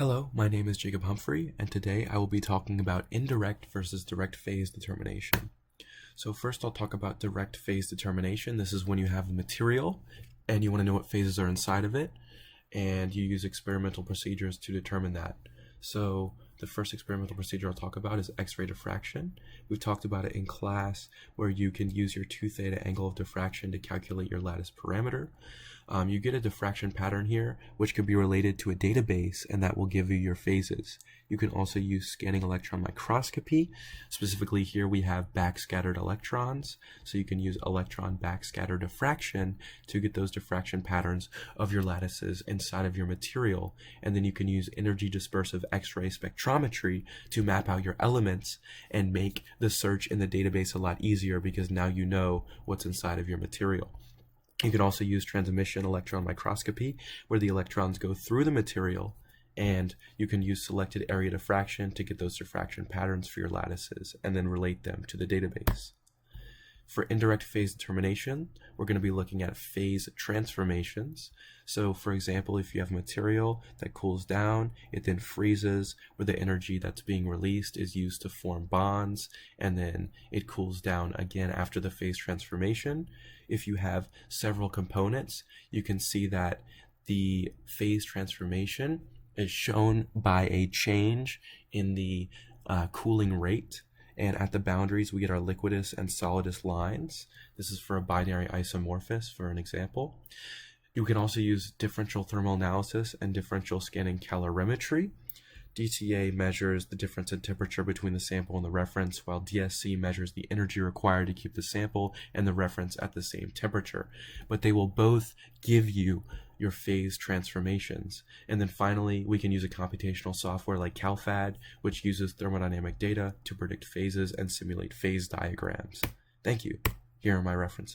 Hello, my name is Jacob Humphrey, and today I will be talking about indirect versus direct phase determination. So first I'll talk about direct phase determination. This is when you have a material and you want to know what phases are inside of it, and you use experimental procedures to determine that. So the first experimental procedure I'll talk about is X-ray diffraction. We've talked about it in class where you can use your 2 theta angle of diffraction to calculate your lattice parameter. You get a diffraction pattern here, which could be related to a database, and that will give you your phases. You can also use scanning electron microscopy. Specifically here we have backscattered electrons, so you can use electron backscatter diffraction to get those diffraction patterns of your lattices inside of your material, and then you can use energy dispersive X-ray spectrometry to map out your elements and make the search in the database a lot easier because now you know what's inside of your material. You can also use transmission electron microscopy, where the electrons go through the material, and you can use selected area diffraction to get those diffraction patterns for your lattices and then relate them to the database. For indirect phase determination, we're going to be looking at phase transformations. So for example, if you have material that cools down, it then freezes, where the energy that's being released is used to form bonds, and then it cools down again after the phase transformation. If you have several components, you can see that the phase transformation is shown by a change in the cooling rate. And at the boundaries, we get our liquidus and solidus lines. This is for a binary isomorphous, for an example. You can also use differential thermal analysis and differential scanning calorimetry. DTA measures the difference in temperature between the sample and the reference, while DSC measures the energy required to keep the sample and the reference at the same temperature. But they will both give you your phase transformations. And then finally, we can use a computational software like CalFAD, which uses thermodynamic data to predict phases and simulate phase diagrams. Thank you. Here are my references.